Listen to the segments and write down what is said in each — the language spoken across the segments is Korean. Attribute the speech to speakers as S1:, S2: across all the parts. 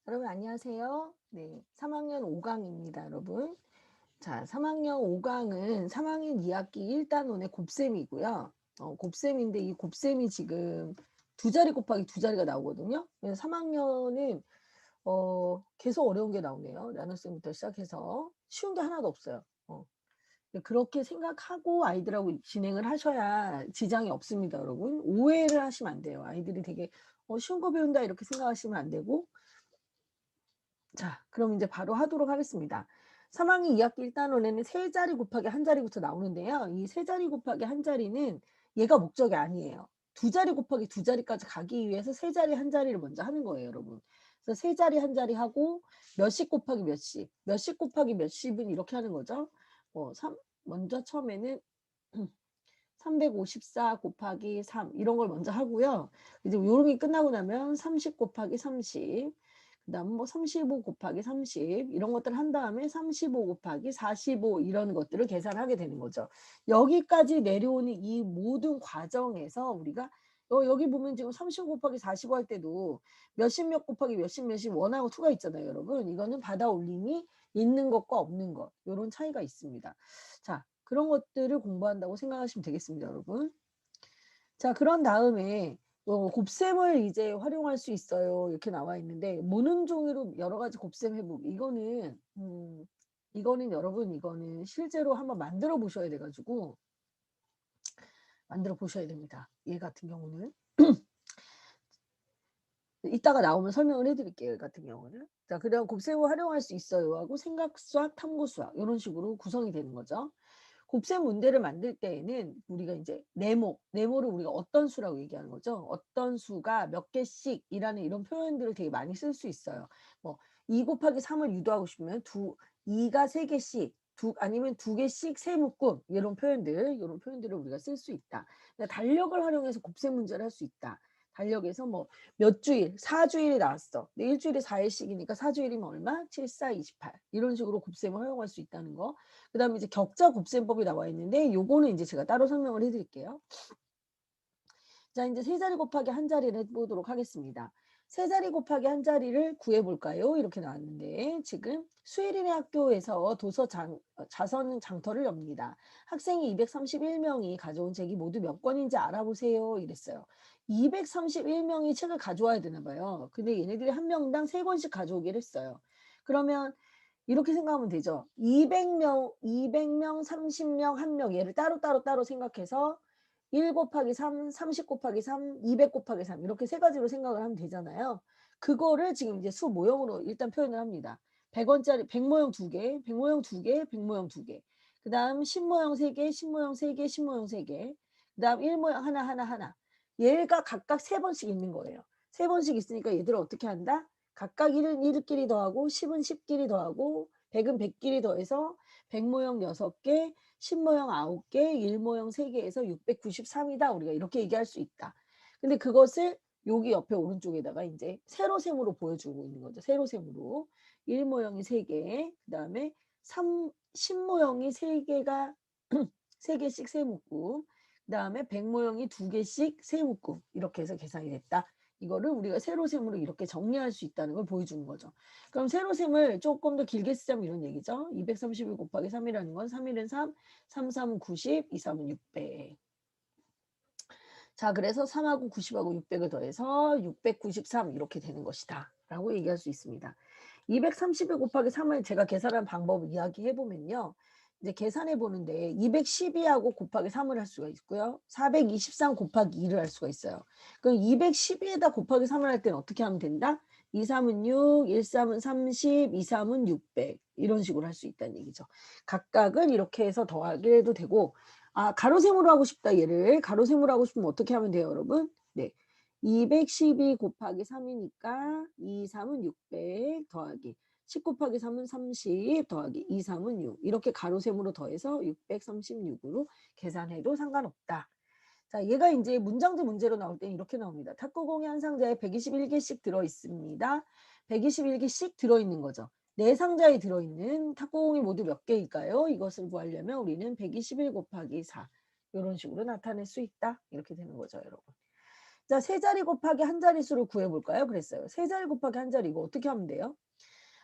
S1: 여러분 안녕하세요. 네, 3학년 5강입니다, 여러분. 자, 3학년 5강은 3학년 2학기 1단원의 곱셈이고요. 곱셈인데 이 곱셈이 지금 두 자리 곱하기 두 자리가 나오거든요. 그래서 3학년은 계속 어려운 게 나오네요. 나눗셈부터 시작해서 쉬운 게 하나도 없어요. 그렇게 생각하고 아이들하고 진행을 하셔야 지장이 없습니다, 여러분. 오해를 하시면 안 돼요. 아이들이 되게 쉬운 거 배운다 이렇게 생각하시면 안 되고. 자, 그럼 이제 바로 하도록 하겠습니다. 3학년 2학기 1단원에는 세 자리 곱하기 한 자리부터 나오는데요. 이 세 자리 곱하기 한 자리는 얘가 목적이 아니에요. 두 자리 곱하기 두 자리까지 가기 위해서 세 자리 한 자리를 먼저 하는 거예요, 여러분. 그래서 세 자리 한 자리 하고 몇십 곱하기 몇십, 몇십 곱하기 몇십은 이렇게 하는 거죠. 먼저 처음에는 354 곱하기 3 이런 걸 먼저 하고요. 이제 요런 게 끝나고 나면 30 곱하기 30, 그다음 뭐 35 곱하기 30 이런 것들 한 다음에 35 곱하기 45 이런 것들을 계산하게 되는 거죠. 여기까지 내려오는 이 모든 과정에서 우리가 여기 보면 지금 35 곱하기 45 할 때도 몇십 몇 곱하기 몇십 몇십 원하고 투가 있잖아요, 여러분. 이거는 받아 올림이 있는 것과 없는 것 요런 차이가 있습니다. 자, 그런 것들을 공부한다고 생각하시면 되겠습니다, 여러분. 자, 그런 다음에 곱셈을 이제 활용할 수 있어요. 이렇게 나와 있는데 무는 종이로 여러 가지 곱셈 해보기. 이거는 여러분 이거는 실제로 한번 만들어 보셔야 돼 가지고 만들어 보셔야 됩니다. 얘 같은 경우는. 이따가 나오면 설명을 해 드릴게요, 얘 같은 경우는. 자, 그다음 곱셈을 활용할 수 있어요 하고 생각 수학, 탐구 수학 요런 식으로 구성이 되는 거죠. 곱셈 문제를 만들 때에는 우리가 이제 네모를 우리가 어떤 수라고 얘기하는 거죠. 어떤 수가 몇 개씩이라는 이런 표현들을 되게 많이 쓸 수 있어요. 뭐 2 곱하기 3을 유도하고 싶으면 2가 3개씩 아니면 2개씩 세 묶음 이런 표현들을 우리가 쓸 수 있다. 그러니까 달력을 활용해서 곱셈 문제를 할 수 있다. 달력에서 뭐 몇 주일, 4주일이 나왔어. 근데 일주일에 4일씩이니까 4주일이면 얼마? 7, 4, 28 이런 식으로 곱셈을 활용할 수 있다는 거. 그다음에 이제 격자 곱셈법이 나와 있는데 요거는 이제 제가 따로 설명을 해 드릴게요. 자, 이제 세 자리 곱하기 한 자리를 해 보도록 하겠습니다. 세 자리 곱하기 한 자리를 구해 볼까요? 이렇게 나왔는데 지금 수혜린의 학교에서 자선 장터를 엽니다. 학생이 231명이 가져온 책이 모두 몇 권인지 알아보세요. 이랬어요. 231명이 책을 가져와야 되나 봐요. 근데 얘네들이 한 명당 3권씩 가져오기로 했어요. 그러면 이렇게 생각하면 되죠. 200명, 30명, 1명 얘를 따로 생각해서 1 곱하기 3, 30 곱하기 3, 200 곱하기 3 이렇게 세 가지로 생각을 하면 되잖아요. 그거를 지금 이제 수 모형으로 일단 표현을 합니다. 100원짜리 100모형 2개, 100모형 2개, 100모형 2개. 그다음 10모형 3개, 10모형 3개, 10모형 3개. 그다음 1모형 하나. 얘가 각각 3번씩 있는 거예요. 3번씩 있으니까 얘들을 어떻게 한다? 각각 1은 1끼리 더하고 10은 10끼리 더하고 100은 100끼리 더해서 100모형 6개, 10모형 9개, 1모형 3개에서 693이다. 우리가 이렇게 얘기할 수 있다. 근데 그것을 여기 옆에 오른쪽에다가 이제 세로셈으로 보여주고 있는 거죠. 세로셈으로. 1모형이 3개, 그다음에 10모형이 3개가 3개씩 세 묶음, 그다음에 100모형이 2개씩 세 묶음 이렇게 해서 계산이 됐다. 이거를 우리가 세로셈으로 이렇게 정리할 수 있다는 걸 보여주는 거죠. 그럼 세로셈을 조금 더 길게 쓰자면 이런 얘기죠. 231 곱하기 3이라는 건 3일은 3, 3, 3은 90, 2, 3은 600. 자, 그래서 3하고 90하고 600을 더해서 693 이렇게 되는 것이다. 라고 얘기할 수 있습니다. 231 곱하기 3을 제가 계산한 방법을 이야기해 보면요. 이제 계산해 보는데 212하고 곱하기 3을 할 수가 있고요. 423 곱하기 2를 할 수가 있어요. 그럼 212에다 곱하기 3을 할 때는 어떻게 하면 된다? 2, 3은 6, 1, 3은 30, 2, 3은 600 이런 식으로 할 수 있다는 얘기죠. 각각을 이렇게 해서 더하게 해도 되고 가로셈으로 하고 싶다 얘를. 가로셈으로 하고 싶으면 어떻게 하면 돼요, 여러분? 네. 212 곱하기 3이니까 2, 3은 600 더하기 10 곱하기 3은 30 더하기 2, 3은 6 이렇게 가로셈으로 더해서 636으로 계산해도 상관없다. 자, 얘가 이제 문장제 문제로 나올 때는 이렇게 나옵니다. 탁구공이 한 상자에 121개씩 들어있습니다. 121개씩 들어있는 거죠. 네 상자에 들어있는 탁구공이 모두 몇 개일까요? 이것을 구하려면 우리는 121 곱하기 4 이런 식으로 나타낼 수 있다. 이렇게 되는 거죠, 여러분. 자, 세 자리 곱하기 한 자릿수를 구해볼까요? 그랬어요. 세 자리 곱하기 한 자리 이거 어떻게 하면 돼요?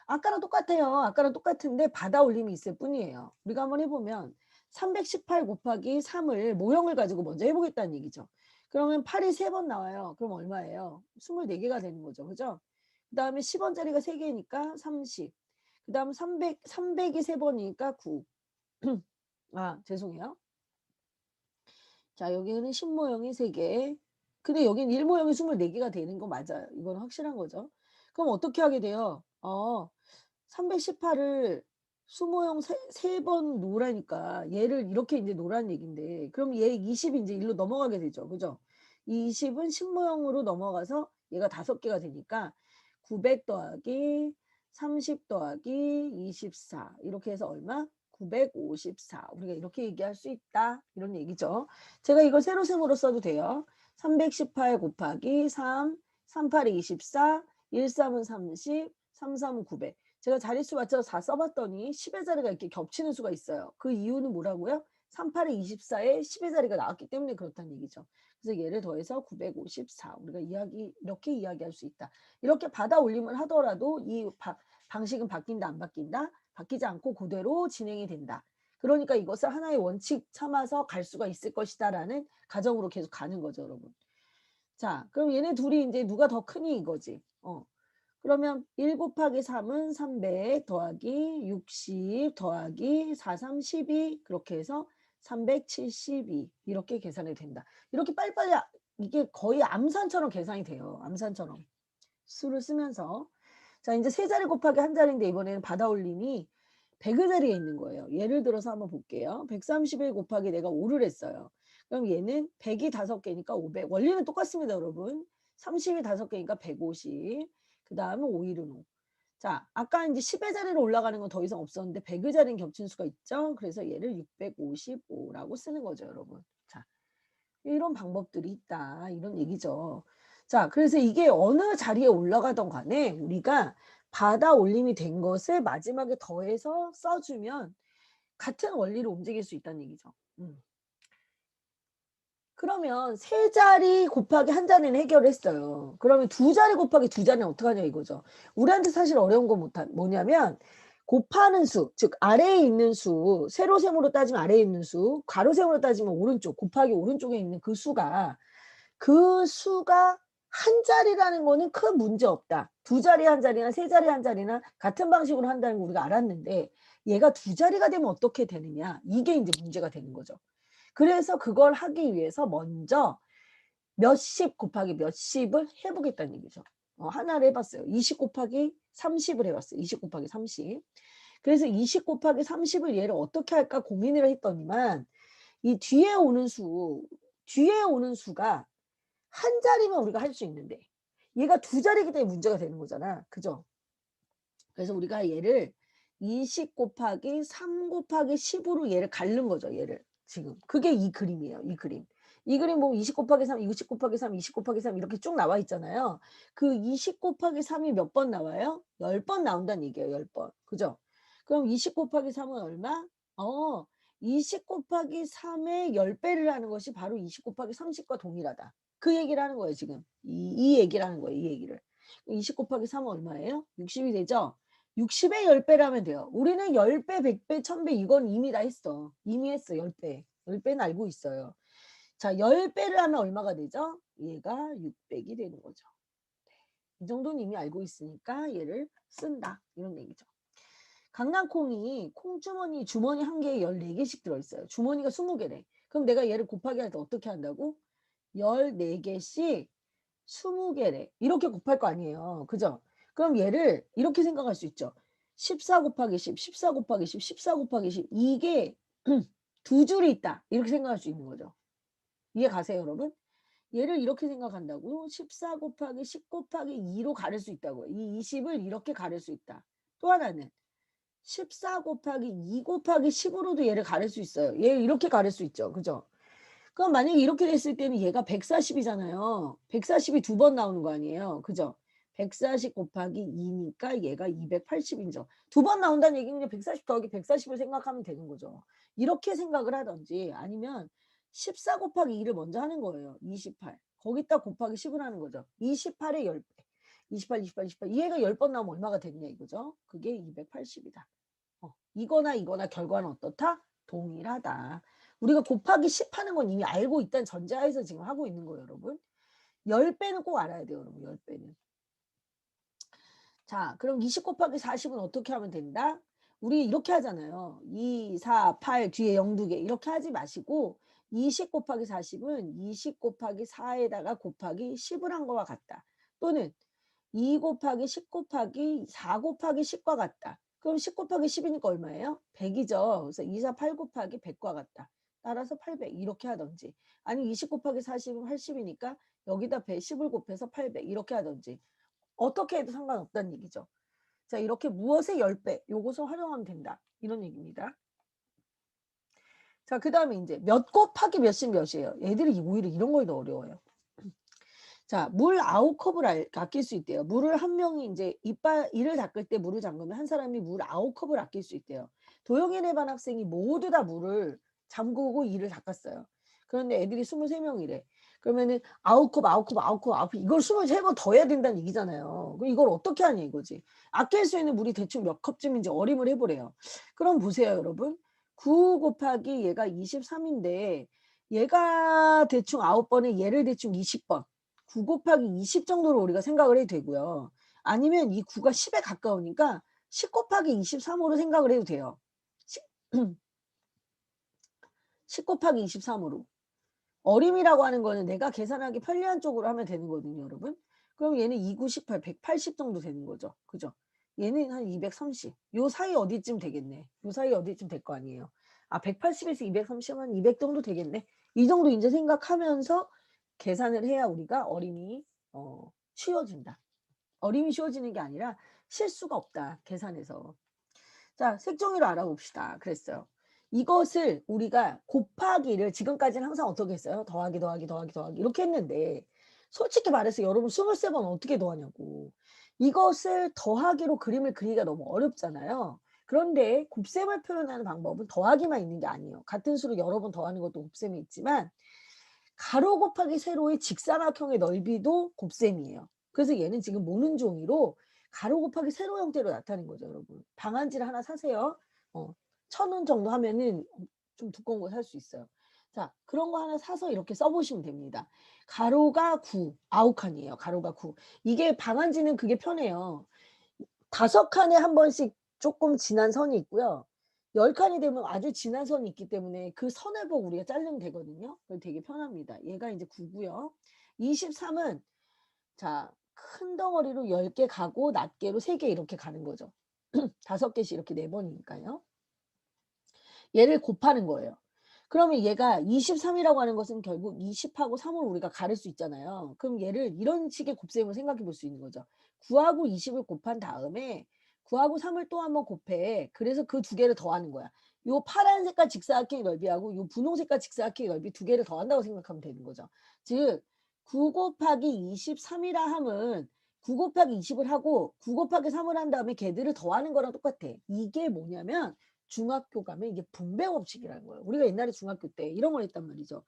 S1: 아까랑 똑같아요. 아까랑 똑같은데 받아 올림이 있을 뿐이에요. 우리가 한번 해보면 318 곱하기 3을 모형을 가지고 먼저 해보겠다는 얘기죠. 그러면 8이 3번 나와요. 그럼 얼마예요? 24개가 되는 거죠. 그죠? 그 다음에 10원짜리가 3개니까 30. 그 다음 300이 3번이니까 9. 아, 죄송해요. 자, 여기는 10모형이 3개. 근데 여긴 1모형이 24개가 되는 거 맞아요. 이건 확실한 거죠. 그럼 어떻게 하게 돼요? 318을 수모형 3번 놓으라니까 얘를 이렇게 이제 놓으라는 얘긴데 그럼 얘 20이 이제 일로 넘어가게 되죠. 그죠? 20은 10모형으로 넘어가서 얘가 5개가 되니까 900 더하기 30 더하기 24 이렇게 해서 얼마? 954 우리가 이렇게 얘기할 수 있다 이런 얘기죠. 제가 이걸 세로셈으로 써도 돼요. 318 곱하기 3 38이 24 13은 30 33은 900 제가 자릿수 맞춰서 4 써봤더니 10의 자리가 이렇게 겹치는 수가 있어요. 그 이유는 뭐라고요? 38에 24에 10의 자리가 나왔기 때문에 그렇다는 얘기죠. 그래서 얘를 더해서 954 우리가 이렇게 이야기할 수 있다. 이렇게 받아 올림을 하더라도 이 방식은 바뀐다 안 바뀐다? 바뀌지 않고 그대로 진행이 된다. 그러니까 이것을 하나의 원칙 삼아서 갈 수가 있을 것이다 라는 가정으로 계속 가는 거죠, 여러분. 자, 그럼 얘네 둘이 이제 누가 더 크니 이거지. 그러면 1 곱하기 3은 300 더하기 60 더하기 4, 3, 12 그렇게 해서 372 이렇게 계산이 된다. 이렇게 빨리빨리 이게 거의 암산처럼 계산이 돼요. 암산처럼. 수를 쓰면서. 자, 이제 세 자리 곱하기 한 자리인데 이번에는 받아 올림이 100의 자리에 있는 거예요. 예를 들어서 한번 볼게요. 131 곱하기 내가 5를 했어요. 그럼 얘는 100이 5개니까 500. 원리는 똑같습니다, 여러분. 30이 5개니까 150. 그 다음은 5일은 5. 자, 아까 이제 10의 자리로 올라가는 건 더 이상 없었는데 100의 자리는 겹친 수가 있죠. 그래서 얘를 655라고 쓰는 거죠, 여러분. 자, 이런 방법들이 있다. 이런 얘기죠. 자, 그래서 이게 어느 자리에 올라가던 간에 우리가 받아 올림이 된 것을 마지막에 더해서 써주면 같은 원리로 움직일 수 있다는 얘기죠. 그러면 세 자리 곱하기 한 자리는 해결했어요. 그러면 두 자리 곱하기 두 자리는 어떡하냐 이거죠. 우리한테 사실 어려운 건 뭐냐면 곱하는 수, 즉 아래에 있는 수, 세로셈으로 따지면 아래에 있는 수, 가로셈으로 따지면 오른쪽, 곱하기 오른쪽에 있는 그 수가 한 자리라는 거는 큰 문제 없다. 두 자리 한 자리나 세 자리 한 자리나 같은 방식으로 한다는 거 우리가 알았는데 얘가 두 자리가 되면 어떻게 되느냐 이게 이제 문제가 되는 거죠. 그래서 그걸 하기 위해서 먼저 몇십 곱하기 몇십을 해보겠다는 얘기죠. 하나를 해봤어요. 20 곱하기 30을 해봤어요. 20 곱하기 30. 그래서 20 곱하기 30을 얘를 어떻게 할까 고민을 했더니만 이 뒤에 오는 수가 한 자리면 우리가 할 수 있는데 얘가 두 자리이기 때문에 문제가 되는 거잖아. 그죠? 그래서 우리가 얘를 20 곱하기 3 곱하기 10으로 얘를 가른 거죠. 얘를 지금. 그게 이 그림이에요. 이 그림. 이 그림 보면 20 곱하기 3, 20 곱하기 3, 20 곱하기 3 이렇게 쭉 나와 있잖아요. 그 20 곱하기 3이 몇 번 나와요? 10번 나온다는 얘기예요. 10번. 그죠? 그럼 20 곱하기 3은 얼마? 20 곱하기 3의 10배를 하는 것이 바로 20 곱하기 30과 동일하다. 그 얘기를 하는 거예요. 지금. 이 얘기를 하는 거예요. 이 얘기를. 20 곱하기 3은 얼마예요? 60이 되죠? 60의 10배를 하면 돼요. 우리는 10배, 100배, 1000배 이건 이미 다 했어. 이미 했어. 10배. 10배는 알고 있어요. 자, 10배를 하면 얼마가 되죠? 얘가 600이 되는 거죠. 이 정도는 이미 알고 있으니까 얘를 쓴다. 이런 얘기죠. 강낭콩이 주머니 한 개에 14개씩 들어있어요. 주머니가 20개래. 그럼 내가 얘를 곱하기 할 때 어떻게 한다고? 14개씩 20개래. 이렇게 곱할 거 아니에요. 그죠? 그럼 얘를 이렇게 생각할 수 있죠. 14 곱하기 10, 14 곱하기 10, 14 곱하기 10. 이게 두 줄이 있다. 이렇게 생각할 수 있는 거죠. 이해 가세요, 여러분? 얘를 이렇게 생각한다고 14 곱하기 10 곱하기 2로 가를 수 있다고요. 이 20을 이렇게 가를 수 있다. 또 하나는 14 곱하기 2 곱하기 10으로도 얘를 가를 수 있어요. 얘를 이렇게 가를 수 있죠. 그죠? 그럼 만약에 이렇게 됐을 때는 얘가 140이잖아요. 140이 두 번 나오는 거 아니에요. 그죠? 140 곱하기 2니까 얘가 280이죠. 두 번 나온다는 얘기는 140 더하기 140을 생각하면 되는 거죠. 이렇게 생각을 하든지 아니면 14 곱하기 2를 먼저 하는 거예요. 28. 거기다 곱하기 10을 하는 거죠. 28의 10배. 28, 28, 28. 얘가 10번 나오면 얼마가 됐냐 이거죠. 그게 280이다. 이거나 결과는 어떻다? 동일하다. 우리가 곱하기 10 하는 건 이미 알고 있다는 전제하에서 지금 하고 있는 거예요, 여러분. 10배는 꼭 알아야 돼요, 여러분. 10배는. 자, 그럼 20 곱하기 40은 어떻게 하면 된다? 우리 이렇게 하잖아요. 2, 4, 8 뒤에 0 2개 이렇게 하지 마시고 20 곱하기 40은 20 곱하기 4에다가 곱하기 10을 한 거와 같다. 또는 2 곱하기 10 곱하기 4 곱하기 10과 같다. 그럼 10 곱하기 10이니까 얼마예요? 100이죠. 그래서 2, 4, 8 곱하기 100과 같다. 따라서 800 이렇게 하든지, 아니 20 곱하기 40은 80이니까 여기다 10을 곱해서 800 이렇게 하든지 어떻게 해도 상관없다는 얘기죠. 자, 이렇게 무엇의 10배 요것을 활용하면 된다. 이런 얘기입니다. 자, 그 다음에 이제 몇 곱하기 몇이 몇이에요. 애들이 오히려 이런 걸 더 어려워요. 자, 물 9컵을 아낄 수 있대요. 물을 한 명이 이제 이를 닦을 때 물을 잠그면 한 사람이 물 9컵을 아낄 수 있대요. 도영이네 반 학생이 모두 다 물을 잠그고 이를 닦았어요. 그런데 애들이 23명이래. 그러면은 9컵, 9컵, 9컵, 9컵 이걸 23번 더 해야 된다는 얘기잖아요. 그럼 이걸 어떻게 하냐 이거지. 아낄 수 있는 물이 대충 몇 컵쯤인지 어림을 해보래요. 그럼 보세요, 여러분. 9 곱하기 얘가 23인데 얘가 대충 9번에 얘를 대충 20번. 9 곱하기 20 정도로 우리가 생각을 해도 되고요. 아니면 이 9가 10에 가까우니까 10 곱하기 23으로 생각을 해도 돼요. 10 곱하기 23으로. 어림이라고 하는 거는 내가 계산하기 편리한 쪽으로 하면 되는 거거든요, 여러분. 그럼 얘는 2, 9, 18, 180 정도 되는 거죠. 그죠? 얘는 한 230. 요 사이 어디쯤 되겠네. 요 사이 어디쯤 될 거 아니에요. 아, 180에서 230 한 200 정도 되겠네. 이 정도 이제 생각하면서 계산을 해야 우리가 어림이 쉬워진다. 어림이 쉬워지는 게 아니라 실수가 없다. 계산에서. 자, 색종이로 알아봅시다. 그랬어요. 이것을 우리가 곱하기를 지금까지는 항상 어떻게 했어요? 더하기 더하기 더하기 더하기 이렇게 했는데 솔직히 말해서 여러분 23번 어떻게 더하냐고. 이것을 더하기로 그림을 그리기가 너무 어렵잖아요. 그런데 곱셈을 표현하는 방법은 더하기만 있는 게 아니에요. 같은 수를 여러 번 더하는 것도 곱셈이 있지만 가로 곱하기 세로의 직사각형의 넓이도 곱셈이에요. 그래서 얘는 지금 모는 종이로 가로 곱하기 세로 형태로 나타낸 거죠, 여러분. 방한지를 하나 사세요. 1,000원 정도 하면은 좀 두꺼운 거 살 수 있어요. 자, 그런 거 하나 사서 이렇게 써보시면 됩니다. 가로가 9, 9칸이에요. 가로가 9. 이게 방한지는 그게 편해요. 5칸에 한 번씩 조금 진한 선이 있고요. 10칸이 되면 아주 진한 선이 있기 때문에 그 선을 보고 우리가 자르면 되거든요. 그래서 되게 편합니다. 얘가 이제 9고요. 23은 자, 큰 덩어리로 10개 가고 낱개로 3개 이렇게 가는 거죠. 5개씩 이렇게 4번이니까요. 얘를 곱하는 거예요. 그러면 얘가 23이라고 하는 것은 결국 20하고 3을 우리가 가를 수 있잖아요. 그럼 얘를 이런 식의 곱셈을 생각해 볼 수 있는 거죠. 9하고 20을 곱한 다음에 9하고 3을 또 한번 곱해. 그래서 그 두 개를 더하는 거야. 요 파란 색깔 직사각형의 넓이하고 요 분홍 색깔 직사각형의 넓이 두 개를 더한다고 생각하면 되는 거죠. 즉, 9 곱하기 23이라 함은 9 곱하기 20을 하고 9 곱하기 3을 한 다음에 걔들을 더하는 거랑 똑같아. 이게 뭐냐면 중학교 가면 이게 분배 법칙이라는 거예요. 우리가 옛날에 중학교 때 이런 걸 했단 말이죠.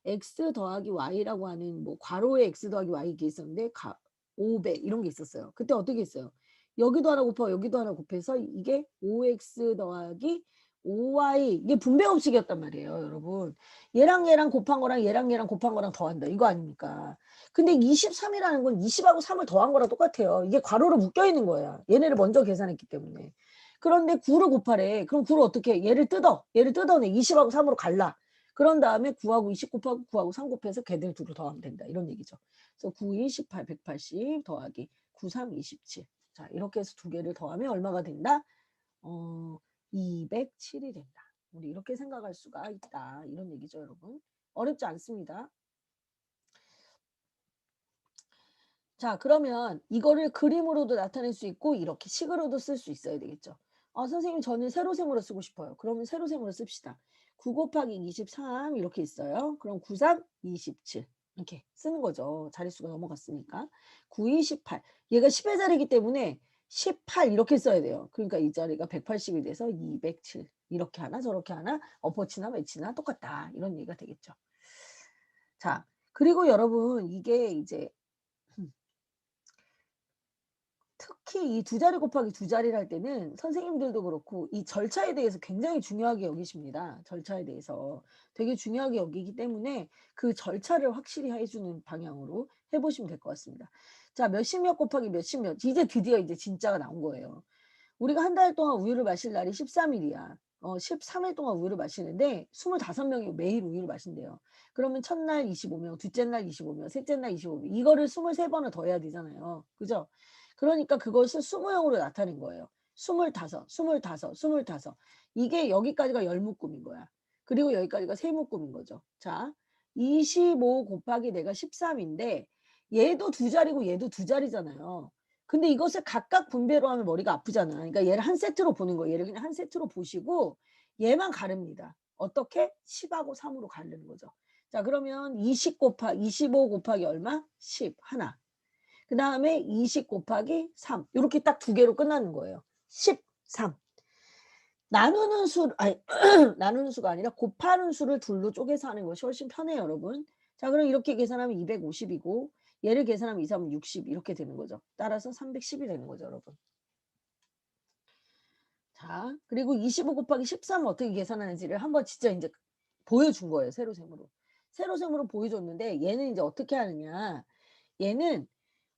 S1: x 더하기 y라고 하는 뭐 괄호에 x 더하기 y 이게 있었는데 5배 이런 게 있었어요. 그때 어떻게 했어요? 여기도 하나 곱하고 여기도 하나 곱해서 이게 5x 더하기 5y 이게 분배 법칙이었단 말이에요, 여러분. 얘랑 곱한 거랑 얘랑 곱한 거랑 더한다. 이거 아닙니까? 근데 23이라는 건 20하고 3을 더한 거랑 똑같아요. 이게 괄호로 묶여 있는 거야. 얘네를 먼저 계산했기 때문에. 그런데 9를 곱하래. 그럼 9를 어떻게 해? 얘를 뜯어내. 20하고 3으로 갈라. 그런 다음에 9하고 20 곱하고 9하고 3 곱해서 걔들 둘을 더하면 된다. 이런 얘기죠. 그래서 9, 2, 18, 180 더하기 9, 3, 27. 자, 이렇게 해서 두 개를 더하면 얼마가 된다? 207이 된다. 우리 이렇게 생각할 수가 있다. 이런 얘기죠, 여러분. 어렵지 않습니다. 자, 그러면 이거를 그림으로도 나타낼 수 있고 이렇게 식으로도 쓸 수 있어야 되겠죠. 선생님 저는 세로셈으로 쓰고 싶어요. 그러면 세로셈으로 씁시다. 9 곱하기 23 이렇게 있어요. 그럼 9, 3, 27 이렇게 쓰는 거죠. 자릿수가 넘어갔으니까. 9, 2, 18 얘가 10의 자리이기 때문에 18 이렇게 써야 돼요. 그러니까 이 자리가 180이 돼서 207 이렇게 하나 저렇게 하나 엎어치나 매치나 똑같다. 이런 얘기가 되겠죠. 자, 그리고 여러분 이게 이제 특히 이 두 자리 곱하기 두 자리를 할 때는 선생님들도 그렇고 이 절차에 대해서 굉장히 중요하게 여기십니다. 절차에 대해서 되게 중요하게 여기기 때문에 그 절차를 확실히 해 주는 방향으로 해 보시면 될 것 같습니다. 자, 몇십몇 곱하기 몇십몇, 이제 드디어 이제 진짜가 나온 거예요. 우리가 한 달 동안 우유를 마실 날이 13 일이야. 13일 동안 우유를 마시는데 25 명이 매일 우유를 마신대요. 그러면 첫날 25 명, 둘째 날 25 명, 셋째 날 25 명, 이거를 23 번을 더 해야 되잖아요. 그죠? 그러니까 그것을 20형으로 나타낸 거예요. 25, 25, 25. 이게 여기까지가 열묶음인 거야. 그리고 여기까지가 세묶음인 거죠. 자, 25 곱하기 내가 13인데 얘도 두 자리고 얘도 두 자리잖아요. 근데 이것을 각각 분배로 하면 머리가 아프잖아. 그러니까 얘를 한 세트로 보는 거예요. 얘를 그냥 한 세트로 보시고 얘만 가릅니다. 어떻게? 10하고 3으로 가르는 거죠. 자, 그러면 25 곱하기 얼마? 10 하나. 그 다음에 20 곱하기 3 이렇게 딱 두 개로 끝나는 거예요. 13. 나누는 수 아니 나누는 수가 아니라 곱하는 수를 둘로 쪼개서 하는 것이 훨씬 편해요, 여러분. 자, 그럼 이렇게 계산하면 250이고 얘를 계산하면 2, 3은 60 이렇게 되는 거죠. 따라서 310이 되는 거죠, 여러분. 자, 그리고 25 곱하기 13은 어떻게 계산하는지를 한번 진짜 이제 보여준 거예요, 세로셈으로. 세로셈으로 보여줬는데 얘는 이제 어떻게 하느냐. 얘는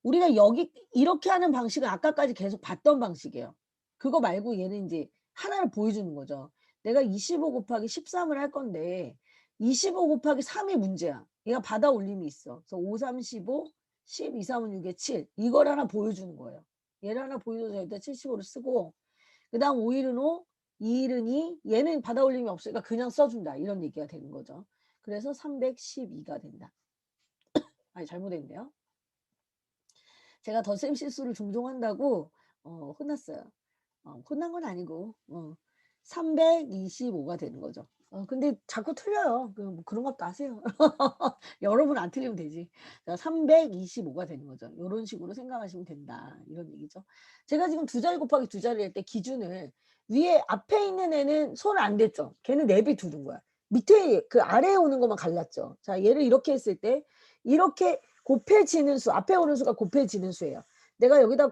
S1: 우리가 여기 이렇게 하는 방식은 아까까지 계속 봤던 방식이에요. 그거 말고 얘는 이제 하나를 보여주는 거죠. 내가 25 곱하기 13을 할 건데 25 곱하기 3이 문제야. 얘가 받아 올림이 있어. 그래서 5, 3, 15, 10, 2, 3은 6에 7. 이걸 하나 보여주는 거예요. 얘를 하나 보여줘서 일단 75를 쓰고 그다음 5일은 5, 2일은 2. 얘는 받아 올림이 없으니까 그냥 써준다. 이런 얘기가 되는 거죠. 그래서 312가 된다. 아니 잘못했네요. 제가 덧셈 실수를 종종 한다고 혼났어요. 혼난 건 아니고 325가 되는 거죠. 근데 자꾸 틀려요. 뭐 그런 것도 아세요. 여러분 안 틀리면 되지. 325가 되는 거죠. 요런 식으로 생각하시면 된다. 이런 얘기죠. 제가 지금 두 자리 곱하기 두 자리 할 때 기준을 위에 앞에 있는 애는 손 안 댔죠. 걔는 내비 두는 거야. 밑에 그 아래에 오는 것만 갈랐죠. 자, 얘를 이렇게 했을 때 이렇게 곱해지는 수, 앞에 오는 수가 곱해지는 수예요. 내가 여기다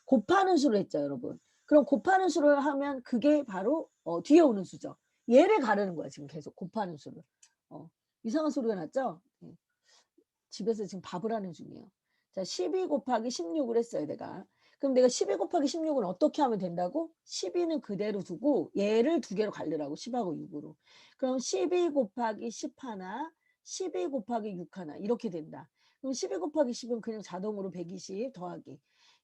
S1: 곱하는 수를 했죠, 여러분. 그럼 곱하는 수를 하면 그게 바로 뒤에 오는 수죠. 얘를 가르는 거야, 지금 계속 곱하는 수를. 이상한 소리가 났죠? 네. 집에서 지금 밥을 하는 중이에요. 자, 12 곱하기 16을 했어요, 내가. 그럼 내가 12 곱하기 16은 어떻게 하면 된다고? 12는 그대로 두고 얘를 두 개로 갈르라고 10하고 6으로. 그럼 12 곱하기 10 하나, 12 곱하기 6 하나 이렇게 된다. 그럼 12 곱하기 10은 그냥 자동으로 120 더하기.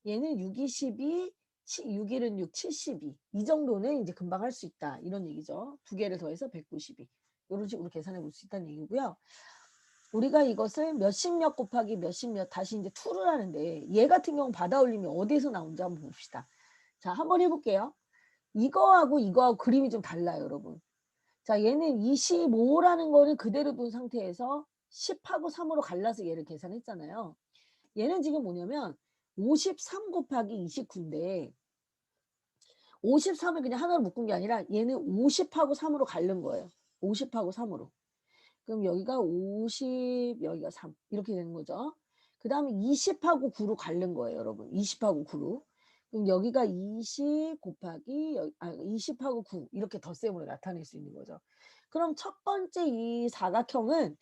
S1: 얘는 6이 12, 6일은 6, 72. 이 정도는 이제 금방 할 수 있다. 이런 얘기죠. 두 개를 더해서 192. 이런 식으로 계산해 볼 수 있다는 얘기고요. 우리가 이것을 몇십몇 곱하기 몇십몇 다시 이제 투를 하는데 얘 같은 경우 받아 올림이 어디에서 나온지 한번 봅시다. 자, 한번 해볼게요. 이거하고 그림이 좀 달라요, 여러분. 자, 얘는 25라는 거는 그대로 둔 상태에서 10하고 3으로 갈라서 얘를 계산했잖아요. 얘는 지금 뭐냐면 53 곱하기 29인데 53을 그냥 하나로 묶은 게 아니라 얘는 50하고 3으로 갈른 거예요. 50하고 3으로. 그럼 여기가 50, 여기가 3 이렇게 되는 거죠. 그 다음에 20하고 9로 갈른 거예요, 여러분. 20하고 9로. 그럼 여기가 20 곱하기 20하고 9 이렇게 덧셈으로 나타낼 수 있는 거죠. 그럼 첫 번째 이 사각형은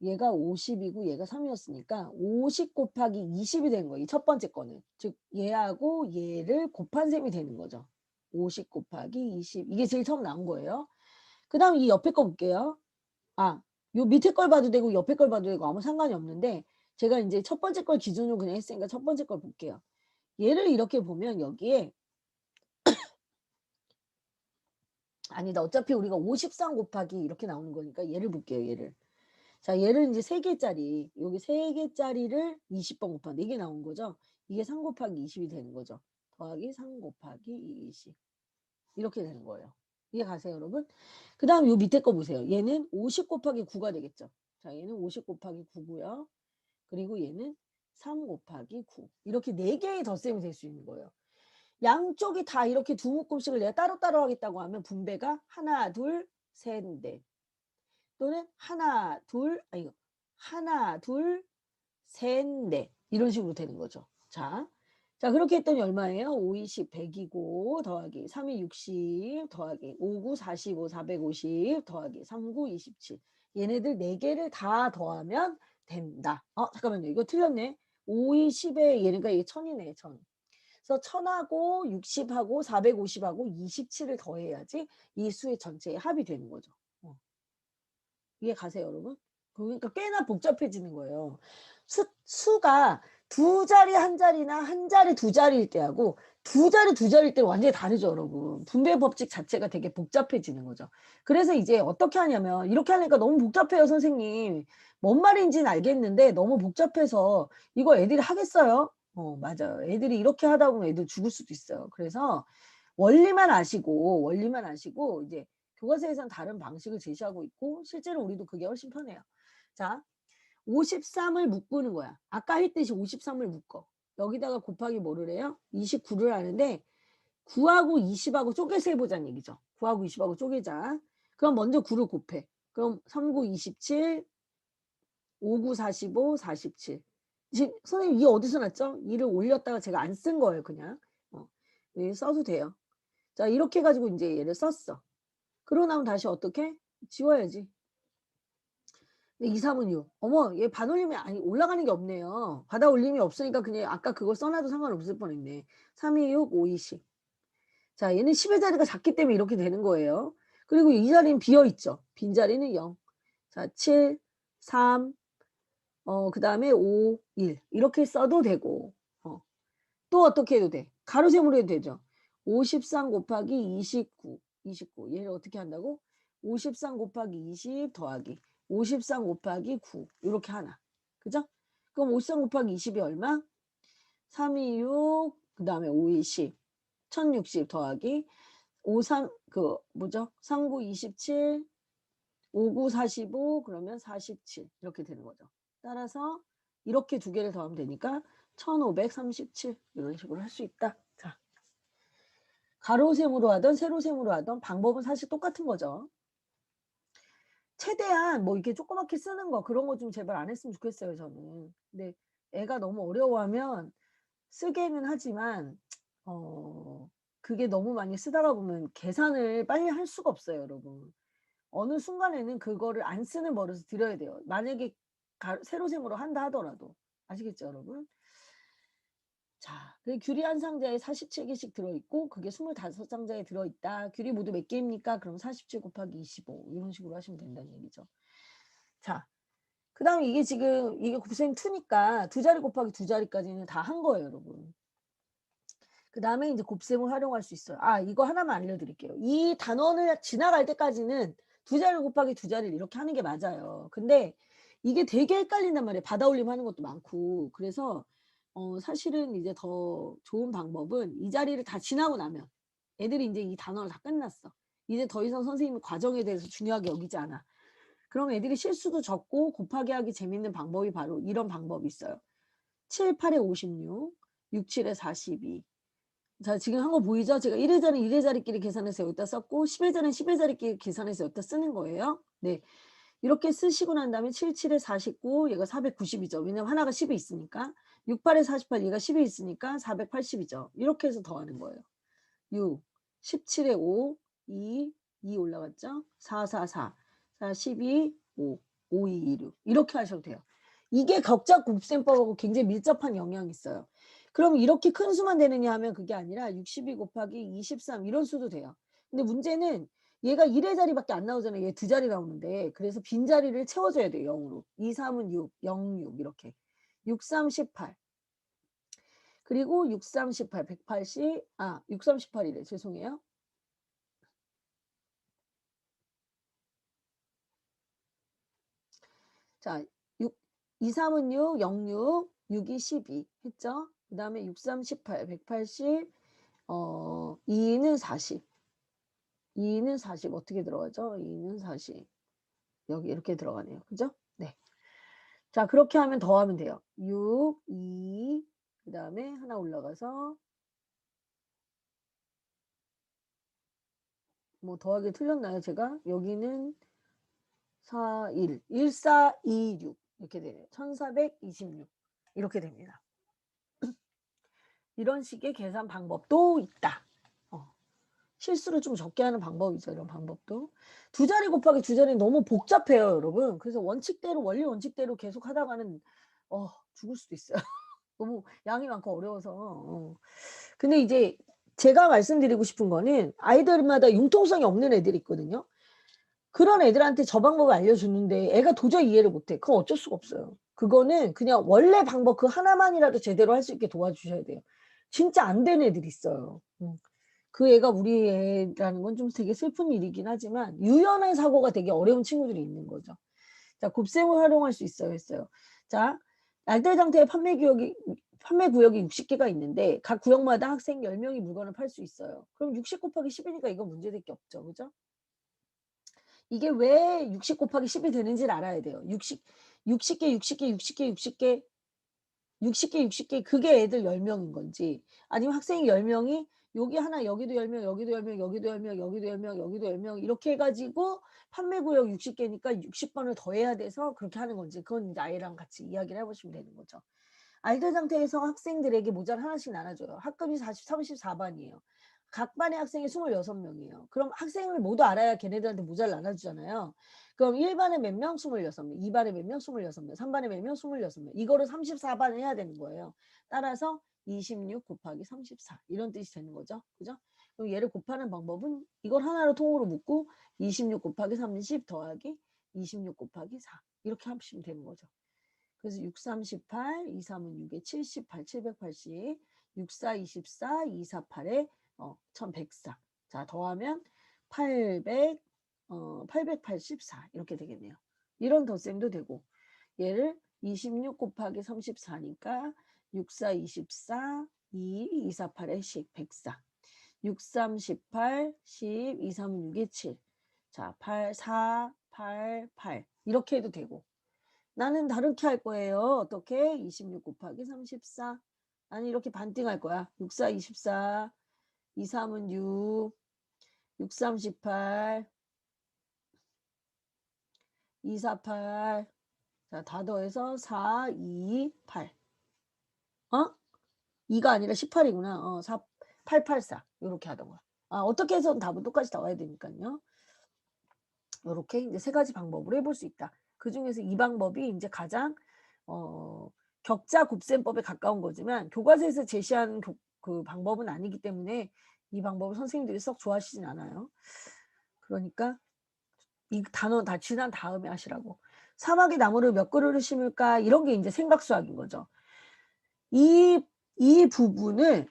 S1: 얘가 50이고 얘가 3이었으니까 50 곱하기 20이 된 거예요. 이 첫 번째 거는. 즉 얘하고 얘를 곱한 셈이 되는 거죠. 50 곱하기 20 이게 제일 처음 나온 거예요. 그 다음 이 옆에 거 볼게요. 요 밑에 걸 봐도 되고 옆에 걸 봐도 되고 아무 상관이 없는데 제가 이제 첫 번째 걸 기준으로 그냥 했으니까 첫 번째 걸 볼게요. 얘를 이렇게 보면 여기에 아니다. 어차피 우리가 53 곱하기 이렇게 나오는 거니까 얘를 볼게요. 얘를. 자, 얘를 이제 3개짜리 여기 3개짜리를 20번 곱하는데 이게 나온 거죠. 이게 3 곱하기 20이 되는 거죠. 더하기 3 곱하기 20 이렇게 되는 거예요. 이해 가세요, 여러분? 그 다음 요 밑에 거 보세요. 얘는 50 곱하기 9가 되겠죠. 자, 얘는 50 곱하기 9고요. 그리고 얘는 3 곱하기 9 이렇게 4개의 덧셈이 될 수 있는 거예요. 양쪽이 다 이렇게 두 묶음씩을 내가 따로따로 하겠다고 하면 분배가 하나, 둘, 셋, 넷. 또는 하나, 둘, 아니, 하나, 둘, 셋, 넷. 이런 식으로 되는 거죠. 자, 그렇게 했더니 얼마예요? 5, 20, 100이고, 더하기 3이 60, 더하기 5, 9, 45, 450, 더하기 3, 9, 27. 얘네들 4개를 다 더하면 된다. 잠깐만요. 이거 틀렸네. 5, 2, 10에 얘네가 이게 1000이네, 1000. 그래서 1000하고 60하고 450하고 27을 더해야지 이 수의 전체의 합이 되는 거죠. 이해 가세요, 여러분? 그러니까 꽤나 복잡해지는 거예요. 수가 두 자리 한 자리나 한 자리 두 자리일 때하고 두 자리 두 자리일 때 완전히 다르죠, 여러분. 분배 법칙 자체가 되게 복잡해지는 거죠. 그래서 이제 어떻게 하냐면 이렇게 하니까 너무 복잡해요, 선생님. 뭔 말인지는 알겠는데 너무 복잡해서 이거 애들이 하겠어요? 맞아요. 애들이 이렇게 하다 보면 애들 죽을 수도 있어요. 그래서 원리만 아시고 이제 교과서에서는 다른 방식을 제시하고 있고 실제로 우리도 그게 훨씬 편해요. 자, 53을 묶는 거야. 아까 했듯이 53을 묶어. 여기다가 곱하기 뭐를 해요? 29를 하는데 9하고 20하고 쪼개서 해보자는 얘기죠. 9하고 20하고 쪼개자. 그럼 먼저 9를 곱해. 그럼 3, 9, 27, 5, 9, 45, 47. 지금 선생님 이 어디서 났죠? 이를 올렸다가 제가 안 쓴 거예요, 그냥. 써도 돼요. 자, 이렇게 해가지고 이제 얘를 썼어. 그러고 나면 다시 어떻게? 지워야지. 2, 3은 6. 어머, 얘 반올림이 아니 올라가는 게 없네요. 바다 올림이 없으니까 그냥 아까 그걸 써놔도 상관없을 뻔했네. 3, 2, 6, 5, 2, 10. 자, 얘는 10의 자리가 작기 때문에 이렇게 되는 거예요. 그리고 이 자리는 비어있죠. 빈 자리는 0. 자, 7, 3, 그 다음에 5, 1. 이렇게 써도 되고, 또 어떻게 해도 돼? 가로세모로 해도 되죠. 53 곱하기 29. 얘를 어떻게 한다고? 53 곱하기 20 더하기 53 곱하기 9. 이렇게 하나. 그죠? 그럼 53 곱하기 20이 얼마? 326, 그 다음에 5, 20. 1060 더하기 53, 39, 27, 59, 45, 그러면 47. 이렇게 되는 거죠. 따라서 이렇게 두 개를 더하면 되니까 1537. 이런 식으로 할 수 있다. 자, 가로셈으로 하던 세로셈으로 하던 방법은 사실 똑같은 거죠. 최대한 뭐 이렇게 조그맣게 쓰는 거 그런 거 좀 제발 안 했으면 좋겠어요, 저는. 근데 애가 너무 어려워하면 쓰게는 하지만 그게 너무 많이 쓰다가 보면 계산을 빨리 할 수가 없어요, 여러분. 어느 순간에는 그거를 안 쓰는 버릇을 들여야 돼요. 만약에 세로셈으로 한다 하더라도. 아시겠죠, 여러분? 자, 그 귤이 한 상자에 47개씩 들어있고 그게 25상자에 들어있다. 귤이 모두 몇 개입니까? 그럼 47 곱하기 25 이런 식으로 하시면 된다는 얘기죠. 자, 그 다음에 이게 지금 이게 곱셈 2니까 두 자리 곱하기 두 자리까지는 다 한 거예요, 여러분. 그 다음에 이제 곱셈을 활용할 수 있어요. 이거 하나만 알려드릴게요. 이 단원을 지나갈 때까지는 두 자리 곱하기 두 자리를 이렇게 하는 게 맞아요. 근데 이게 되게 헷갈린단 말이에요. 받아올림 하는 것도 많고. 그래서 사실은 이제 더 좋은 방법은 이 자리를 다 지나고 나면 애들이 이제 이 단원을 다 끝났어. 이제 더 이상 선생님이 과정에 대해서 중요하게 여기지 않아. 그럼 애들이 실수도 적고 곱하기 하기 재밌는 방법이 바로 이런 방법이 있어요. 7, 8에 56, 6, 7에 42. 자, 지금 한 거 보이죠? 제가 1의 자리, 1의 자리끼리 계산해서 여기다 썼고 10의 자리는 10의 자리끼리 계산해서 여기다 쓰는 거예요. 네. 이렇게 쓰시고 난 다음에 7, 7에 49, 얘가 490이죠. 왜냐면 하나가 10이 있으니까. 6, 8에 48, 얘가 10이 있으니까 480이죠. 이렇게 해서 더하는 거예요. 6, 17에 5, 2 올라갔죠? 4, 4, 4, 4, 12, 5, 5, 2, 2, 6. 이렇게 하셔도 돼요. 이게 격자 곱셈법하고 굉장히 밀접한 영향이 있어요. 그럼 이렇게 큰 수만 되느냐 하면 그게 아니라 62 곱하기 23 이런 수도 돼요. 근데 문제는 얘가 1의 자리밖에 안 나오잖아요. 얘 두 자리 나오는데. 그래서 빈자리를 채워줘야 돼요. 0으로. 2, 3은 6, 0, 6 이렇게. 6, 3, 18. 그리고 6, 3, 18, 180. 6, 3, 18이래. 죄송해요. 자, 6, 2, 3은 6, 0, 6, 6이 12 했죠? 그 다음에 6, 3, 18, 180, 2는 40. 2는 40 어떻게 들어가죠? 2는 40. 여기 이렇게 들어가네요. 그죠? 네. 자, 그렇게 하면 더하면 돼요. 6, 2, 그 다음에 하나 올라가서 뭐 더하기 틀렸나요, 제가? 여기는 4, 1, 1, 4, 2, 6 이렇게 되네요. 1426 이렇게 됩니다. 이런 식의 계산 방법도 있다. 실수를 좀 적게 하는 방법이죠. 이런 방법도. 두 자리 곱하기 두 자리 너무 복잡해요, 여러분. 그래서 원칙대로 원리 원칙대로 계속 하다가는 죽을 수도 있어요. 너무 양이 많고 어려워서. 근데 이제 제가 말씀드리고 싶은 거는 아이들마다 융통성이 없는 애들이 있거든요. 그런 애들한테 저 방법을 알려주는데 애가 도저히 이해를 못해. 그건 어쩔 수가 없어요. 그거는 그냥 원래 방법 그 하나만이라도 제대로 할 수 있게 도와주셔야 돼요. 진짜 안 되는 애들이 있어요. 그 애가 우리 애라는 건 좀 되게 슬픈 일이긴 하지만 유연한 사고가 되게 어려운 친구들이 있는 거죠. 자, 곱셈을 활용할 수 있어요 했어요. 자, 알뜰장터의 판매 구역이 60개가 있는데 각 구역마다 학생 10명이 물건을 팔 수 있어요. 그럼 60 곱하기 10이니까 이건 문제될 게 없죠. 그죠? 이게 왜 60 곱하기 10이 되는지를 알아야 돼요. 60개, 60개, 60개, 60개, 60개, 60개 그게 애들 10명인 건지 아니면 학생이 10명이 여기 하나 여기도 10명, 여기도 10명, 여기도 10명, 여기도 10명, 여기도 10명 이렇게 해 가지고 판매구역 60개니까 60번을 더해야 돼서 그렇게 하는 건지 그건 이제 아이랑 같이 이야기를 해 보시면 되는 거죠. 알뜰장터에서 학생들에게 모자를 하나씩 나눠줘요. 학급이 34반이에요. 각 반의 학생이 26명이에요. 그럼 학생을 모두 알아야 걔네들한테 모자를 나눠주잖아요. 그럼 1반에 몇 명? 26명. 2반에 몇 명? 26명. 3반에 몇 명? 26명. 이거를 34반을 해야 되는 거예요. 따라서 26 곱하기 34 이런 뜻이 되는 거죠. 그죠? 그럼 얘를 곱하는 방법은 이걸 하나로 통으로 묶고 26 곱하기 30 더하기 26 곱하기 4 이렇게 하시면 되는 거죠. 그래서 6, 3, 18, 2, 3은 6에 78, 780, 6, 4, 24, 2, 4, 8에 1104. 자, 더하면 800, 884 이렇게 되겠네요. 이런 덧셈도 되고 얘를 26 곱하기 34니까 6, 4, 24, 2, 2, 4, 8에 10, 104. 6, 3, 18, 10, 2, 3은 6에 7. 자, 8, 4, 8, 8 이렇게 해도 되고 나는 다르게 할 거예요. 어떻게? 26 곱하기 34. 나는 이렇게 반띵할 거야. 6, 4, 24. 2, 3은 6. 6, 3, 18. 2, 4, 8. 자, 다 더해서 4, 2, 8. 2가 아니라 18이구나. 4, 8, 8, 4. 요렇게 하던 거야. 어떻게 해서든 답은 똑같이 나와야 되니까요. 요렇게 이제 세 가지 방법으로 해볼 수 있다. 그중에서 이 방법이 이제 가장 격자 곱셈법에 가까운 거지만 교과서에서 제시한 그 방법은 아니기 때문에 이 방법을 선생님들이 썩 좋아하시진 않아요. 그러니까 이 단어 다 지난 다음에 하시라고. 사막에 나무를 몇 그루를 심을까 이런 게 이제 생각 수학인 거죠. 이 부분을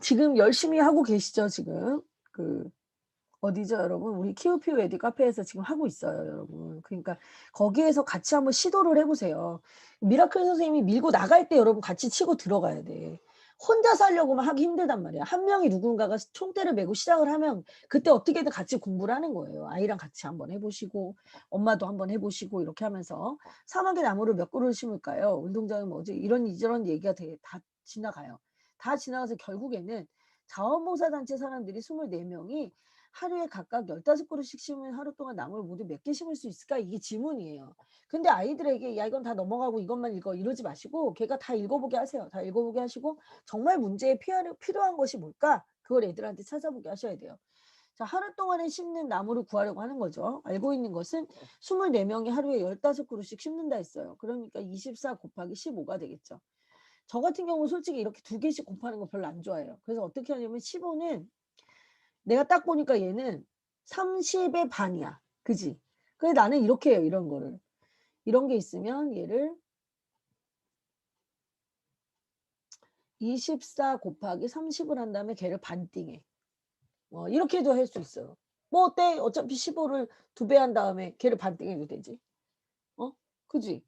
S1: 지금 열심히 하고 계시죠, 지금. 어디죠, 여러분? 우리 키우피우 에듀 카페에서 지금 하고 있어요, 여러분. 그러니까 거기에서 같이 한번 시도를 해보세요. 미라클 선생님이 밀고 나갈 때 여러분 같이 치고 들어가야 돼. 혼자서 하려고만 하기 힘들단 말이야. 한 명이 누군가가 총대를 메고 시작을 하면 그때 어떻게든 같이 공부를 하는 거예요. 아이랑 같이 한번 해보시고 엄마도 한번 해보시고 이렇게 하면서 사막에 나무를 몇 그루 심을까요? 운동장에 뭐지? 이런 얘기가 되게 다 지나가요. 다 지나가서 결국에는 자원봉사단체 사람들이 24명이 하루에 각각 15그루씩 심으면 하루 동안 나무를 모두 몇 개 심을 수 있을까? 이게 질문이에요. 근데 아이들에게 야 이건 다 넘어가고 이것만 읽어 이러지 마시고 걔가 다 읽어보게 하세요. 다 읽어보게 하시고 정말 문제에 필요한 것이 뭘까? 그걸 애들한테 찾아보게 하셔야 돼요. 자, 하루 동안에 심는 나무를 구하려고 하는 거죠. 알고 있는 것은 24명이 하루에 15그루씩 심는다 했어요. 그러니까 24 곱하기 15가 되겠죠. 저 같은 경우는 솔직히 이렇게 2개씩 곱하는 거 별로 안 좋아해요. 그래서 어떻게 하냐면 15는 내가 딱 보니까 얘는 30의 반이야. 그지? 그래 나는 이렇게 해요. 이런 거를. 이런 게 있으면 얘를 24 곱하기 30을 한 다음에 걔를 반띵해. 이렇게도 할 수 있어요. 뭐 어때? 어차피 15를 2배 한 다음에 걔를 반띵해도 되지. 그지?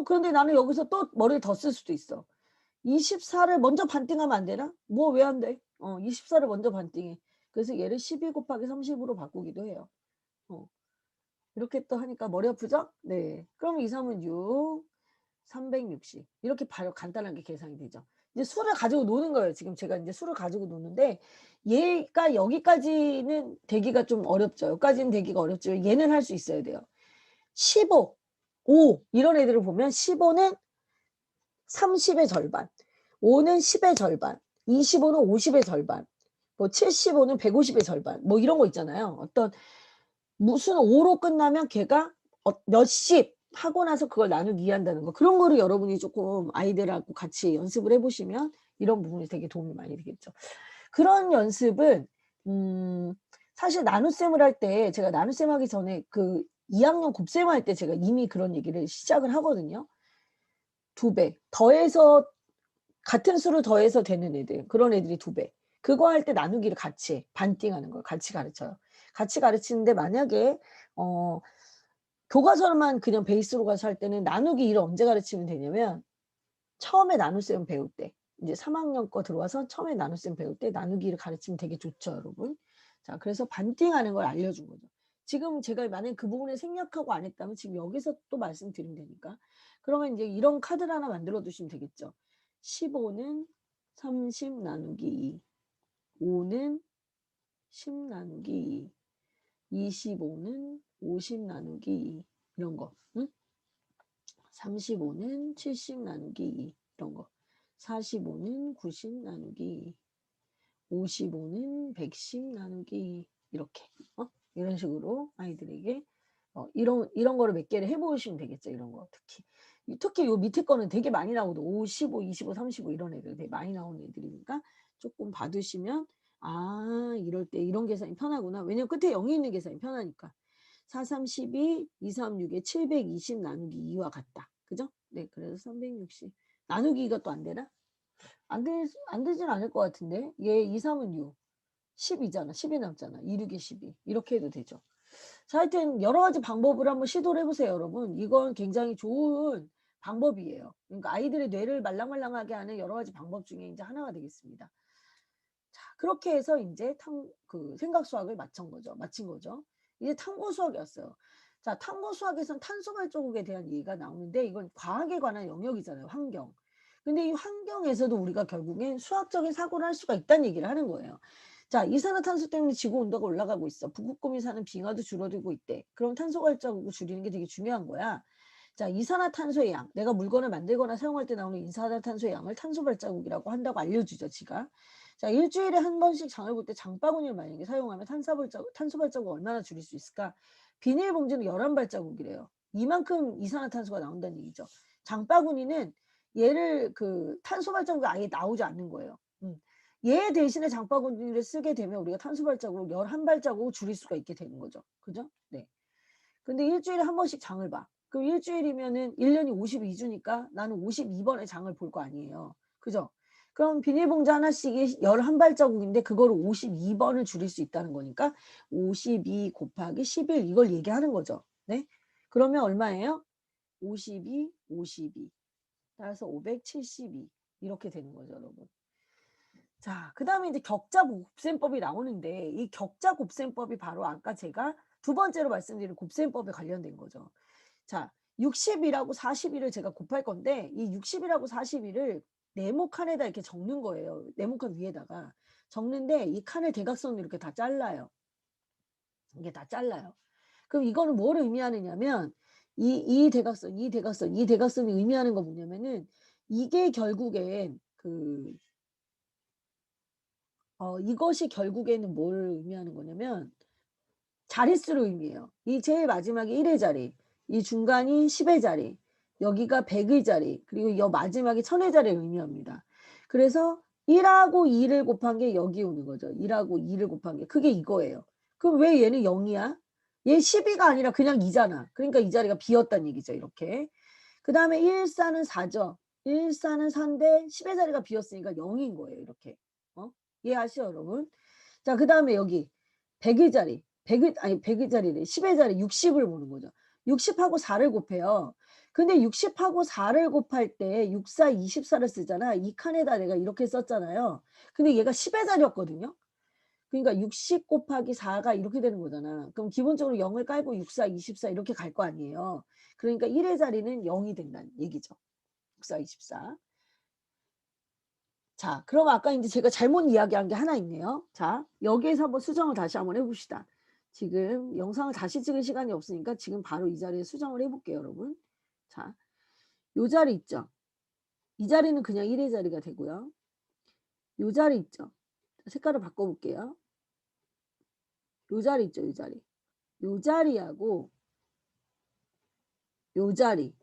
S1: 그런데 나는 여기서 또 머리를 더 쓸 수도 있어. 24를 먼저 반띵하면 안 되나? 뭐 왜 안 돼? 24를 먼저 반띵해. 그래서 얘를 12 곱하기 30으로 바꾸기도 해요. 이렇게 또 하니까 머리 아프죠? 네. 그럼 2, 3은 6, 360. 이렇게 바로 간단하게 계산이 되죠. 이제 수를 가지고 노는 거예요. 지금 제가 이제 수를 가지고 노는데 얘가 여기까지는 되기가 좀 어렵죠. 여기까지는 되기가 어렵죠. 얘는 할 수 있어야 돼요. 15, 5 이런 애들을 보면 15는 30의 절반, 5는 10의 절반, 25는 50의 절반, 뭐 75는 150의 절반, 뭐 이런 거 있잖아요. 어떤 무슨 5로 끝나면 걔가 몇십 하고 나서 그걸 나누기 이해한다는 거. 그런 거를 여러분이 조금 아이들하고 같이 연습을 해보시면 이런 부분이 되게 도움이 많이 되겠죠. 그런 연습은 사실 나눗셈을 할 때 제가 나눗셈 하기 전에 그 2학년 곱셈 할 때 제가 이미 그런 얘기를 시작을 하거든요. 2배. 더해서 같은 수를 더해서 되는 애들. 그런 애들이 2배. 그거 할 때 나누기를 같이 해. 반띵하는 걸 같이 가르쳐요. 같이 가르치는데 만약에 교과서만 그냥 베이스로 가서 할 때는 나누기 1을 언제 가르치면 되냐면 처음에 나눗셈 배울 때 이제 3학년 거 들어와서 처음에 나눗셈 배울 때 나누기를 가르치면 되게 좋죠, 여러분. 자, 그래서 반띵하는 걸 알려준 거죠. 지금 제가 만약에 그 부분을 생략하고 안 했다면 지금 여기서 또 말씀드리면 되니까. 그러면 이제 이런 카드를 하나 만들어 두시면 되겠죠. 15는 30 나누기 2, 5는 10 나누기 2, 25는 50 나누기 2 이런 거. 응? 35는 70 나누기 2 이런 거. 45는 90 나누기 2, 55는 110 나누기 2 이렇게 이런 식으로 아이들에게 이런 거를 몇 개를 해보시면 되겠죠. 이런 거 특히 요 밑에 거는 되게 많이 나오고 5, 15, 25, 35 이런 애들 되게 많이 나오는 애들이니까 조금 봐두시면 아 이럴 때 이런 계산이 편하구나. 왜냐면 끝에 0이 있는 계산이 편하니까. 4, 3, 12, 2, 3, 6에 720 나누기 2와 같다. 그죠? 네, 그래서 360. 나누기가 또 안 되나? 안 되진 않을 것 같은데. 얘 2, 3은 6. 10이잖아. 10이 남잖아. 2, 6에 12. 이렇게 해도 되죠. 자, 하여튼 여러 가지 방법을 한번 시도를 해보세요, 여러분. 이건 굉장히 좋은 방법이에요. 그러니까 아이들의 뇌를 말랑말랑하게 하는 여러 가지 방법 중에 이제 하나가 되겠습니다. 자, 그렇게 해서 이제 생각 수학을 마친 거죠. 이제 탐구 수학이 왔어요. 자, 탐구 수학에선 탄소 발자국에 대한 얘기가 나오는데 이건 과학에 관한 영역이잖아요. 환경. 근데 이 환경에서도 우리가 결국엔 수학적인 사고를 할 수가 있다는 얘기를 하는 거예요. 자, 이산화탄소 때문에 지구 온도가 올라가고 있어. 북극곰이 사는 빙하도 줄어들고 있대. 그럼 탄소 발자국을 줄이는 게 되게 중요한 거야. 자, 이산화탄소의 양. 내가 물건을 만들거나 사용할 때 나오는 이산화탄소의 양을 탄소 발자국이라고 한다고 알려주죠, 지가. 자, 일주일에 한 번씩 장을 볼 때 장바구니를 만약에 사용하면 탄소 발자국 얼마나 줄일 수 있을까? 비닐봉지는 11발자국이래요. 이만큼 이산화탄소가 나온다는 얘기죠. 장바구니는 얘를 탄소 발자국이 아예 나오지 않는 거예요. 얘 대신에 장바구니를 쓰게 되면 우리가 탄소 발자국을 11발자국을 줄일 수가 있게 되는 거죠. 그죠? 네. 근데 일주일에 한 번씩 장을 봐. 그럼 일주일이면은 1년이 52주니까 나는 52번의 장을 볼 거 아니에요. 그죠? 그럼 비닐봉지 하나씩이 11발자국인데 그거를 52번을 줄일 수 있다는 거니까 52 곱하기 11 이걸 얘기하는 거죠. 네? 그러면 얼마예요? 52, 52. 따라서 572 이렇게 되는 거죠, 여러분. 자, 그 다음에 이제 격자 곱셈법이 나오는데 이 격자 곱셈법이 바로 아까 제가 두 번째로 말씀드린 곱셈법에 관련된 거죠. 자, 60이라고 41을 제가 곱할 건데 이 60이라고 41을 네모 칸에다 이렇게 적는 거예요. 네모 칸 위에다가 적는데 이 칸을 대각선으로 이렇게 다 잘라요. 이게 다 잘라요. 그럼 이거는 뭘 의미하느냐면 이 대각선이 의미하는 거 뭐냐면은 이게 결국엔 이것이 결국에는 뭘 의미하는 거냐면 자릿수를 의미해요. 이 제일 마지막에 1의 자리, 이 중간이 10의 자리, 여기가 100의 자리, 그리고 이 마지막이 1000의 자리를 의미합니다. 그래서 1하고 2를 곱한 게 여기 오는 거죠. 1하고 2를 곱한 게. 그게 이거예요. 그럼 왜 얘는 0이야? 얘 12가 아니라 그냥 2잖아. 그러니까 이 자리가 비었다는 얘기죠. 이렇게. 그 다음에 1, 4는 4죠. 1, 4는 4인데 10의 자리가 비었으니까 0인 거예요. 이렇게. 이해하시죠, 여러분? 자, 그 다음에 여기 100의 자리. 100의 자리래. 10의 자리 60을 보는 거죠. 60하고 4를 곱해요. 근데 60하고 4를 곱할 때 6, 4, 24를 쓰잖아. 이 칸에다 내가 이렇게 썼잖아요. 근데 얘가 10의 자리였거든요. 그러니까 60 곱하기 4가 이렇게 되는 거잖아. 그럼 기본적으로 0을 깔고 6, 4, 24 이렇게 갈 거 아니에요. 그러니까 1의 자리는 0이 된다는 얘기죠. 6, 4, 24. 자, 그럼 아까 이제 제가 잘못 이야기한 게 하나 있네요. 자, 여기에서 한번 수정을 다시 한번 해봅시다. 지금 영상을 다시 찍을 시간이 없으니까 지금 바로 이 자리에 수정을 해볼게요, 여러분. 자, 요 자리 있죠? 이 자리는 그냥 1의 자리가 되고요. 요 자리 있죠? 색깔을 바꿔볼게요. 요 자리 있죠, 요 자리. 요 자리하고 요 자리.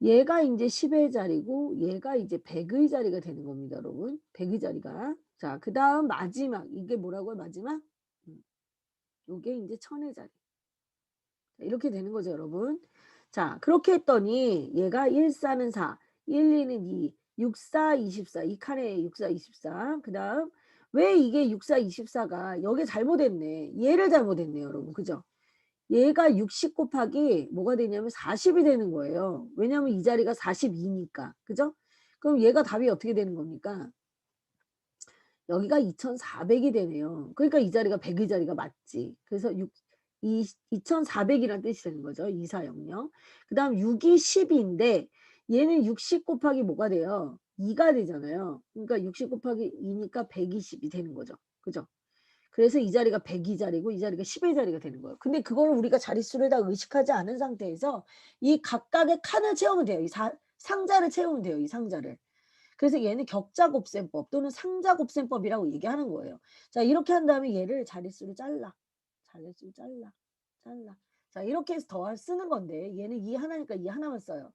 S1: 얘가 이제 10의 자리고 얘가 이제 100의 자리가 되는 겁니다, 여러분. 100의 자리가. 자, 그다음 마지막 이게 뭐라고요? 마지막? 요게 이제 1000의 자리. 이렇게 되는 거죠, 여러분. 자, 그렇게 했더니 얘가 1, 4는 4, 1, 2는 2, 6, 4, 24, 이 칸에 6, 4, 24. 그다음 왜 이게 6, 4, 24가 여기 잘못했네. 얘를 잘못했네요, 여러분. 그죠? 얘가 60 곱하기 뭐가 되냐면 40이 되는 거예요. 왜냐면 이 자리가 42니까. 그죠? 그럼 얘가 답이 어떻게 되는 겁니까? 여기가 2400이 되네요. 그러니까 이 자리가 100의 자리가 맞지. 그래서 2400이라는 뜻이 되는 거죠. 2400. 그 다음 6이 10인데 얘는 60 곱하기 뭐가 돼요? 2가 되잖아요. 그러니까 60 곱하기 2니까 120이 되는 거죠. 그죠? 그래서 이 자리가 100의 자리고 이 자리가 10의 자리가 되는 거예요. 근데 그거를 우리가 자릿수를 다 의식하지 않은 상태에서 이 각각의 칸을 채우면 돼요. 이 상자를 채우면 돼요. 이 상자를. 그래서 얘는 격자 곱셈법 또는 상자 곱셈법이라고 얘기하는 거예요. 자, 이렇게 한 다음에 얘를 자릿수를 잘라. 자릿수를 잘라. 잘라. 자, 이렇게 해서 더 쓰는 건데 얘는 2 하나니까 2 하나만 써요.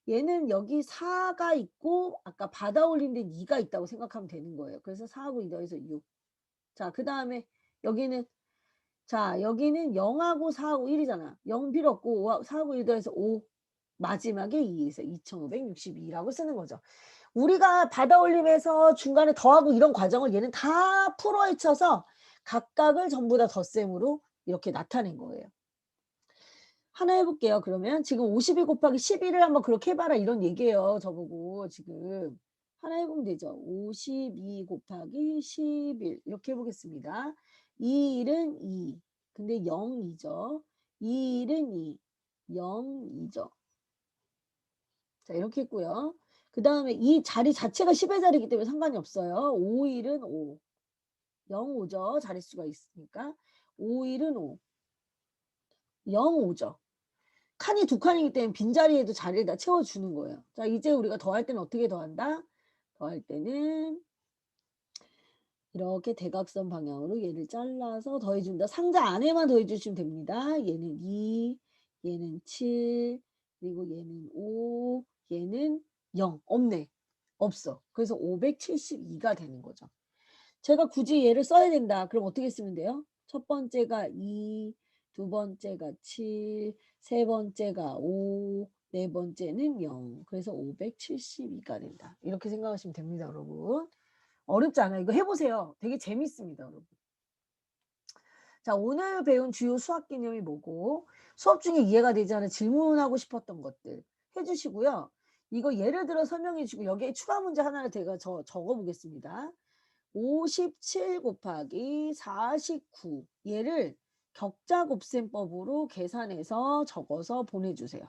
S1: 얘는 여기 4가 있고 아까 받아 올린 데 2가 있다고 생각하면 되는 거예요. 그래서 4하고 2 더해서 6. 자, 그 다음에 여기는 자, 여기는 0하고 4하고 1이잖아. 0 필요 없고 4하고 1 더해서 5. 마지막에 2에서 2562라고 쓰는 거죠. 우리가 받아 올림에서 중간에 더하고 이런 과정을 얘는 다 풀어헤쳐서 각각을 전부 다 덧셈으로 이렇게 나타낸 거예요. 하나 해볼게요. 그러면 지금 52 곱하기 11을 한번 그렇게 해봐라 이런 얘기예요. 저보고 지금 하나 해보면 되죠. 52 곱하기 11 이렇게 해보겠습니다. 2일은 2. 근데 0이죠. 2일은 2. 0이죠. 자, 이렇게 했고요. 그 다음에 이 자리 자체가 10의 자리이기 때문에 상관이 없어요. 5일은 5. 0, 5죠. 자릿수가 있으니까. 5일은 5. 0, 5죠. 칸이 두 칸이기 때문에 빈자리에도 자리를 다 채워주는 거예요. 자, 이제 우리가 더할 때는 어떻게 더한다? 더할 때는 이렇게 대각선 방향으로 얘를 잘라서 더해준다. 상자 안에만 더해주시면 됩니다. 얘는 2, 얘는 7, 그리고 얘는 5, 얘는 0. 없네. 없어. 그래서 572가 되는 거죠. 제가 굳이 얘를 써야 된다. 그럼 어떻게 쓰면 돼요? 첫 번째가 2, 두 번째가 7, 세 번째가 5, 네 번째는 0. 그래서 572가 된다. 이렇게 생각하시면 됩니다, 여러분. 어렵지 않아요. 이거 해보세요. 되게 재밌습니다, 여러분. 자, 오늘 배운 주요 수학 개념이 뭐고 수업 중에 이해가 되지 않아 질문하고 싶었던 것들 해주시고요. 이거 예를 들어 설명해 주시고 여기에 추가 문제 하나를 제가 적어 보겠습니다. 57 곱하기 49 얘를 격자 곱셈법으로 계산해서 적어서 보내주세요.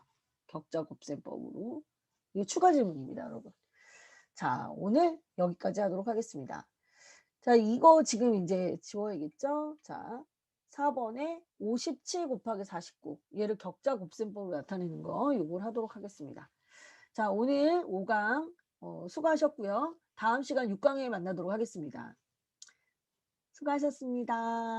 S1: 격자 곱셈법으로. 이거 추가 질문입니다, 여러분. 자, 오늘 여기까지 하도록 하겠습니다. 자, 이거 지금 이제 지워야겠죠? 자, 4번에 57 곱하기 49 얘를 격자 곱셈법으로 나타내는 거 요걸 하도록 하겠습니다. 자, 오늘 5강 수고하셨고요. 다음 시간 6강에 만나도록 하겠습니다. 수고하셨습니다.